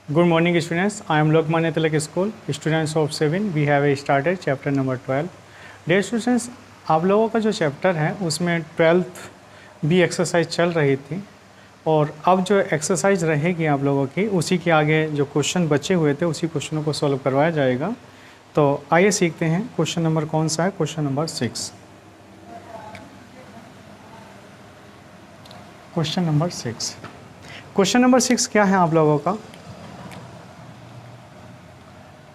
Good morning students. I am Lokmanya Tilak School. Students of 7 we have started chapter number 12. Dear students, आप लोगों का जो chapter है उसमें 12th भी एक्सरसाइज चल रही थी और अब जो एक्सरसाइज रहेगी आप लोगों की उसी के आगे जो क्वेश्चन बचे हुए थे उसी क्वेश्चनों को सॉल्व करवाया जाएगा। तो आइए सीखते हैं। क्वेश्चन नंबर कौन सा है? Question number 6। Question number 6। Question number 6 क्या है आप लोगों का?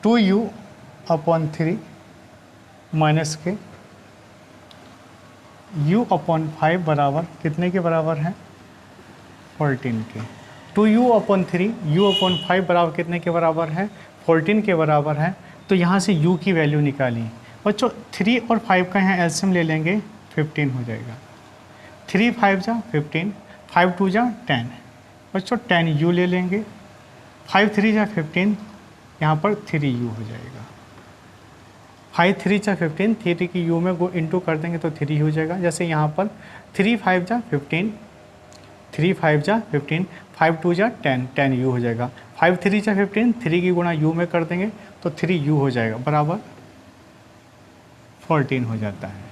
2u अपॉन 3 माइनस के u अपॉन 5 बराबर कितने के बराबर है? 14 के। 2u अपॉन 3 u अपॉन 5 बराबर कितने के बराबर है? 14 के बराबर है। तो यहाँ से u की वैल्यू निकाली बच्चों। 3 और 5 का यहाँ एलसीएम ले लेंगे, 15 हो जाएगा। 3 5 जा 15, 5 2 जा 10 बच्चों, 10u ले लेंगे। 5 3 जा 15, यहाँ पर 3u हो जाएगा। 5 3 जा 15, 3 की u में को इंटू कर देंगे तो 3 हो जाएगा। जैसे यहाँ पर 3 5 जा 15, 3 5 जा 15, 5 2 जा 10, 10u हो जाएगा। 5 3 जा 15, 3 की गुणा u में कर देंगे तो 3u हो जाएगा बराबर 14 हो जाता है।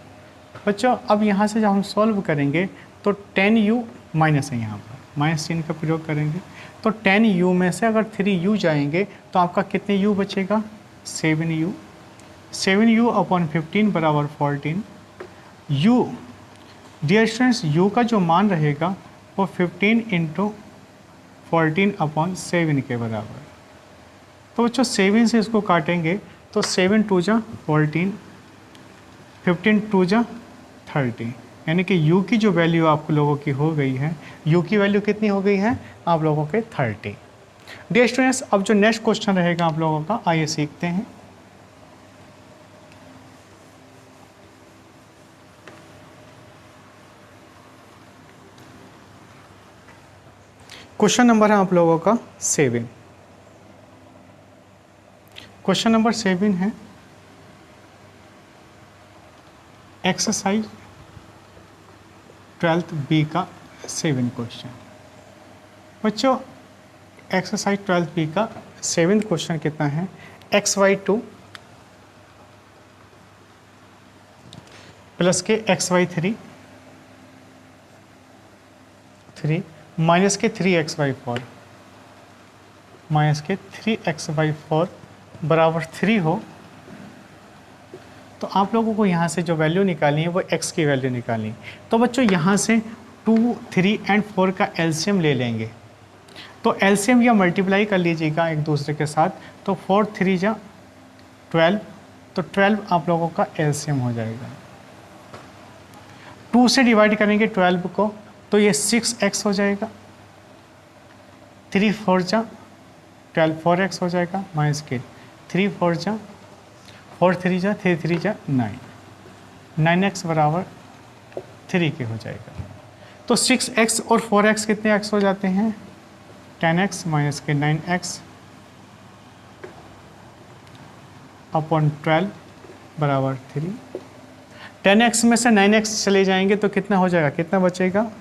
बच्चों अब यहाँ से जब हम सॉल्व करेंगे तो 10u माइनस है, यहाँ पर माइनस चिन्ह का प्रयोग करेंगे तो 10u में से अगर 3u जाएंगे तो आपका कितने u बचेगा? 7u। 7u अपॉन 15 बराबर 14। u डियर स्टूडेंट्स u का जो मान रहेगा वो 15 इंटू 14 अपॉन 7 के बराबर। तो बच्चों 7 से इसको काटेंगे तो 7 2 जा 14, 15 2 जा 30, यानी कि u की जो वैल्यू आप लोगों की हो गई है, u की वैल्यू कितनी हो गई है आप लोगों के? 30। डियर स्टूडेंट्स अब जो नेक्स्ट क्वेश्चन रहेगा आप लोगों का, आइए सीखते हैं। क्वेश्चन नंबर है आप लोगों का 7। क्वेश्चन नंबर 7 है एक्सरसाइज 12th बी का 7 क्वेश्चन। बच्चों एक्सरसाइज 12th बी का 7 क्वेश्चन कितना है? xy2 प्लस के xy3 3 माइनस के 3xy4 माइनस के 3xy4 बराबर 3 हो तो आप लोगों को यहाँ से जो वैल्यू निकालनी है वो x की वैल्यू निकालनी है। तो बच्चों यहाँ से 2, 3 एंड 4 का एलसीएम ले लेंगे। तो एलसीएम या मल्टीप्लाई कर लीजिएगा एक दूसरे के साथ। तो 4 3 जा 12, तो 12 आप लोगों का एलसीएम हो जाएगा। 2 से डिवाइड करेंगे 12 को तो ये 6x हो जाएगा। 3 4 जा 12, 4x हो जाएगा माइनस के 3 4 जा 4 3 जा 3 3 जा 9, 9x बराबर 3 के हो जाएगा। तो 6x और 4x कितने x हो जाते हैं? 10x माइनस के 9x अपॉन 12 बराबर 3। 10x में से 9x चले जाएंगे तो कितना हो जाएगा? कितना बचेगा?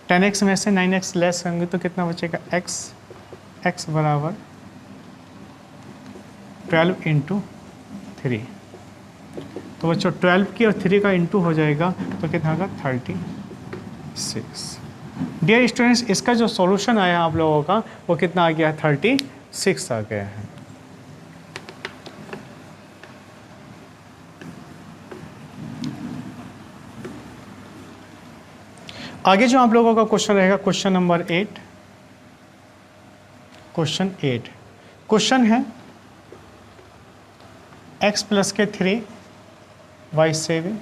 10x में से 9x लेस होंगे तो कितना बचेगा? x बराबर 12 इंटू 3। तो बच्चों 12 की और 3 का इंटू हो जाएगा तो कितना होगा? 36। डियर स्टूडेंट्स इसका जो सॉल्यूशन आया आप लोगों का वो कितना आ गया? 36 आ गया है। आगे जो आप लोगों का क्वेश्चन रहेगा क्वेश्चन नंबर 8। क्वेश्चन 8 क्वेश्चन है x प्लस के 3 y 7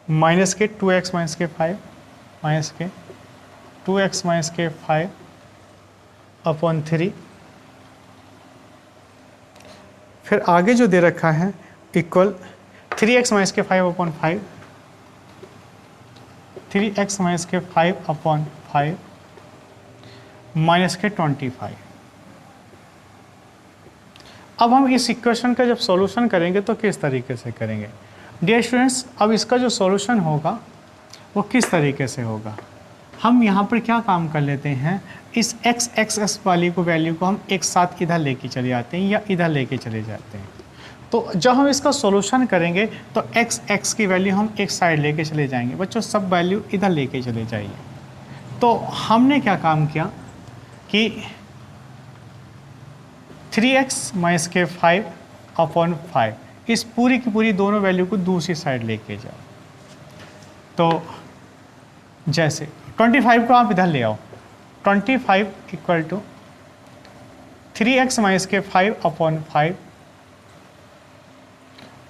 माइनस के 2x माइनस के 5 माइनस के 2x माइनस के 5 अपॉन 3। फिर आगे जो दे रखा है इक्वल 3x माइनस के 5 अपॉन 5, 3x माइनस के 5 अपॉन 5 माइनस के 25। अब हम इस इक्वेशन का जब सॉल्यूशन करेंगे तो किस तरीके से करेंगे? डियर स्टूडेंट्स अब इसका जो सॉल्यूशन होगा वो किस तरीके से होगा? हम यहाँ पर क्या काम कर लेते हैं, इस x x वाली को वैल्यू को हम एक साथ इधर लेके चले जाते हैं या इधर लेके चले जाते हैं। तो जब हम इसका सॉल्यूशन करेंगे तो x की वैल्यू हम एक साइड लेके चले जाएंगे। बच्चों सब वैल्यू इधर लेके चले जाइए। तो हमने क्या काम किया कि 3x माइनस के 5/5 इस पूरी की पूरी दोनों वैल्यू को दूसरी साइड लेके जाओ। तो जैसे 25 को आप इधर ले आओ, 25 इक्वल टू 3x माइनस के 5/5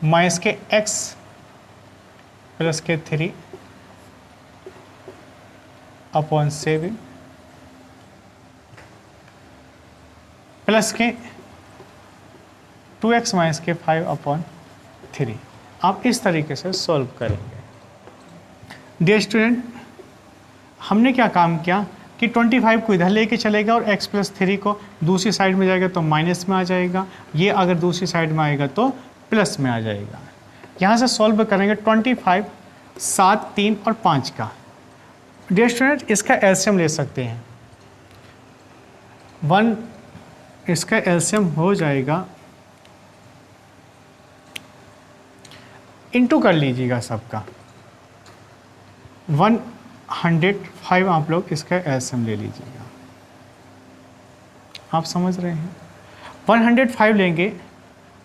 माइनस के x प्लस के 3/7 प्लस के 2x माइनस के 5/3। आप इस तरीके से सॉल्व करेंगे। डियर स्टूडेंट, हमने क्या काम किया कि 25 को इधर लेके चलेगा और x प्लस 3 को दूसरी साइड में जाएगा तो माइनस में आ जाएगा, ये अगर दूसरी साइड में आएगा तो प्लस में आ जाएगा। यहाँ से सॉल्व करेंगे 25, 7, 3 और 5 का। डियर स्टूडेंट, इसका एलसीएम ले सकते हैं। 1 इसका एलसीएम हो जाएगा, इंटू कर लीजिएगा सबका, 105 आप लोग इसका एलसीएम ले लीजिएगा। आप समझ रहे हैं, 105 लेंगे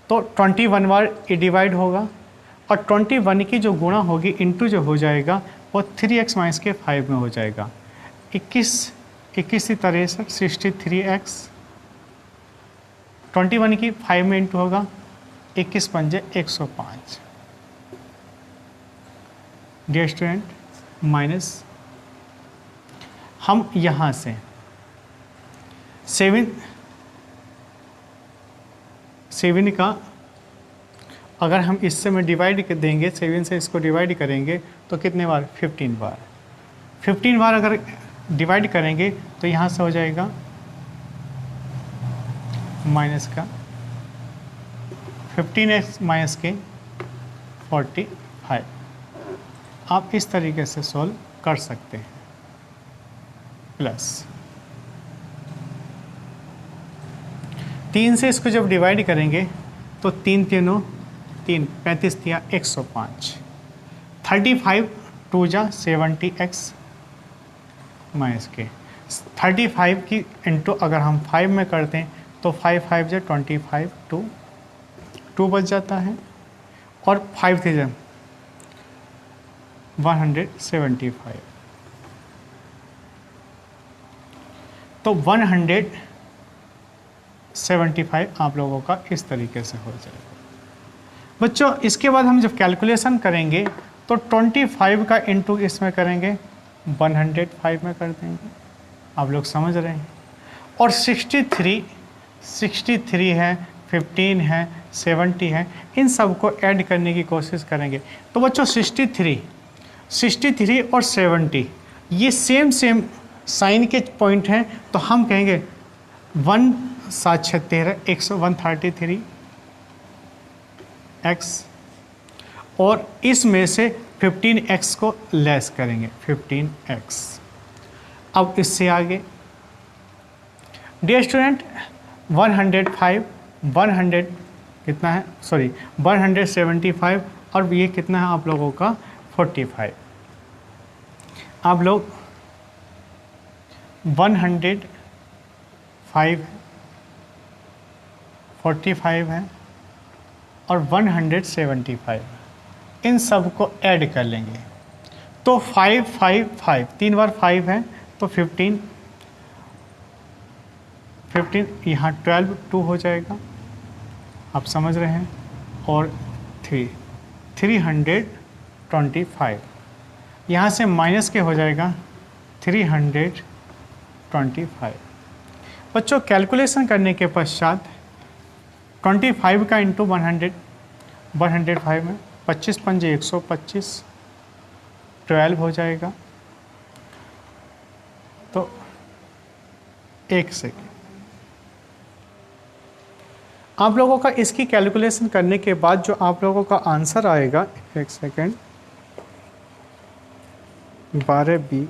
तो 21 बार ये डिवाइड होगा और 21 की जो गुणा होगी इंटू जो हो जाएगा वो 3x माइनस के 5 में हो जाएगा। 21 तरह से 63x, 21 की 5 में इंटू होगा, 21 पंजे 105। डियर स्टूडेंट, माइनस हम यहाँ से 7 का अगर हम इससे में डिवाइड कर देंगे, 7 से इसको डिवाइड करेंगे तो कितने बार, 15 बार। 15 बार अगर डिवाइड करेंगे तो यहाँ से हो जाएगा माइनस का 15x माइनस के 45। आप इस तरीके से सॉल्व कर सकते हैं। प्लस 3 से इसको जब डिवाइड करेंगे तो 3 3 3, 35 दिया 105, 35 2 जा 70x माइनस के 35 की इंटू अगर हम 5 में करते हैं तो 5 5 जा 25, 2 बच जाता है और 5 थे जा 175। तो 175 आप लोगों का इस तरीके से हो जाएगा। बच्चों, इसके बाद हम जब कैलकुलेशन करेंगे तो 25 का इंटू इसमें करेंगे 105 में कर देंगे। आप लोग समझ रहे हैं। और 63 है, 15 है, 70 है, इन सब को ऐड करने की कोशिश करेंगे। तो बच्चों 63 और 70 ये सेम साइन के पॉइंट हैं, तो हम कहेंगे 1 7 6 13 133x और इसमें से 15x को लेस करेंगे 15x। अब इससे आगे डियर स्टूडेंट 105 कितना है, सॉरी 175 और ये कितना है आप लोगों का 45। आप लोग 105 45 है और 175 इन सब को ऐड कर लेंगे तो 5 5 5 3 बार 5 है तो 15 यहाँ 12 2 हो जाएगा। आप समझ रहे हैं। और 325 यहाँ से माइनस के हो जाएगा 325। बच्चों कैलकुलेशन करने के पश्चात 25 का इंटू 105 में 25 पंजे 125 12 हो जाएगा। तो एक सेकेंड, आप लोगों का इसकी कैलकुलेशन करने के बाद जो आप लोगों का आंसर आएगा, एक सेकेंड, 12B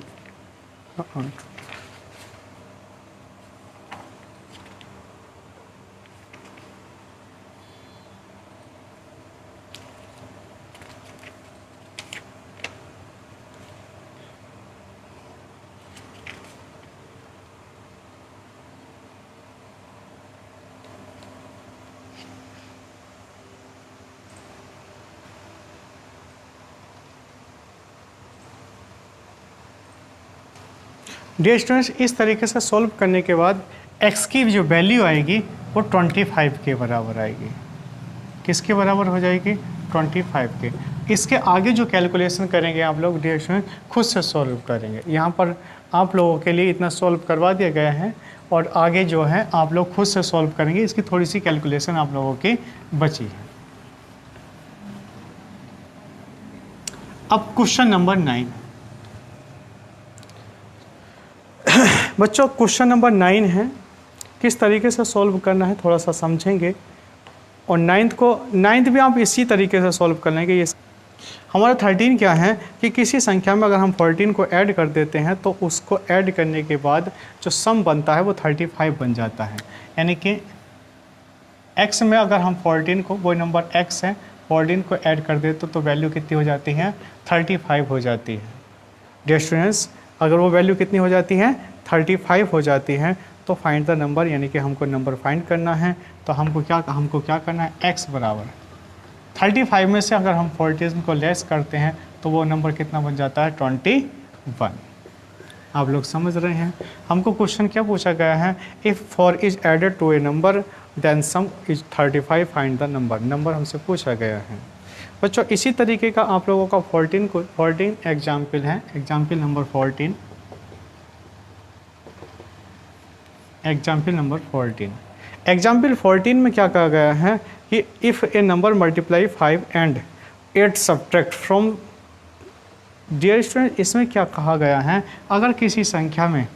डियर स्टूडेंट्स, इस तरीके से सॉल्व करने के बाद x की जो वैल्यू आएगी वो 25 के बराबर आएगी। किसके बराबर हो जाएगी? 25 के। इसके आगे जो कैलकुलेशन करेंगे आप लोग डियर स्टूडेंट खुद से सॉल्व करेंगे। यहाँ पर आप लोगों के लिए इतना सॉल्व करवा दिया गया है और आगे जो है आप लोग खुद से सॉल्व करेंगे। इसकी थोड़ी सी कैलकुलेशन आप लोगों की बची है। अब क्वेश्चन नंबर 9। बच्चों क्वेश्चन नंबर 9 है, किस तरीके से सॉल्व करना है थोड़ा सा समझेंगे। और नाइन्थ भी आप इसी तरीके से सॉल्व कर लेंगे। ये हमारा 13 क्या है कि किसी संख्या में अगर हम 14 को ऐड कर देते हैं तो उसको ऐड करने के बाद जो सम बनता है वो 35 बन जाता है। यानी कि x में अगर हम 14 को, वो नंबर x है, 14 को ऐड कर देते तो वैल्यू कितनी हो जाती है? 35 हो जाती है। डियर स्टूडेंट्स, अगर वो वैल्यू कितनी हो जाती है? 35 हो जाती है। तो फाइंड द नंबर, यानी कि हमको नंबर फाइंड करना है। तो हमको क्या करना है? x बराबर 35 में से अगर हम 14 को लेस करते हैं तो वो नंबर कितना बन जाता है? 21। आप लोग समझ रहे हैं। हमको क्वेश्चन क्या पूछा गया है? If 4 is added to a number then sum is 35, find the number हमसे पूछा गया है। बच्चों इसी तरीके का आप लोगों का 14 एग्जाम्पल है। Example number 14। Example number 14। Example 14 में क्या कहा गया है कि if a number multiply 5 and 8 subtract from. Dear student, इसमें क्या कहा गया है? अगर किसी संख्या में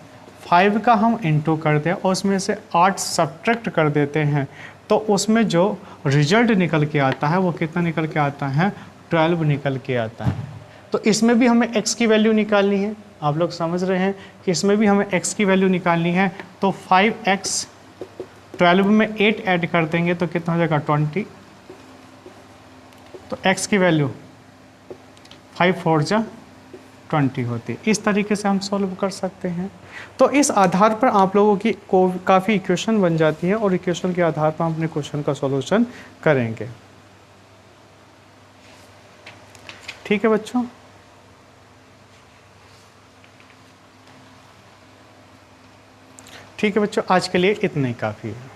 5 का हम इंटू कर दें और उसमें से 8 सब्ट्रैक्ट कर देते हैं तो उसमें जो रिजल्ट निकल के आता है वो कितना निकल के आता है? 12 निकल के आता है। तो इसमें भी हमें x की वैल्यू निकालनी है। आप लोग समझ रहे हैं कि इसमें भी हमें x की वैल्यू निकालनी है। तो 5x, 12 में 8 ऐड कर देंगे तो कितना हो जाएगा? 20। तो x की वैल्यू 5 4 जा 20 होती है। इस तरीके से हम सॉल्व कर सकते हैं। तो इस आधार पर आप लोगों की काफ़ी इक्वेशन बन जाती है और इक्वेशन के आधार पर हम अपने क्वेश्चन का सॉल्यूशन करेंगे। ठीक है बच्चों। ठीक है बच्चों, आज के लिए इतना ही काफ़ी है।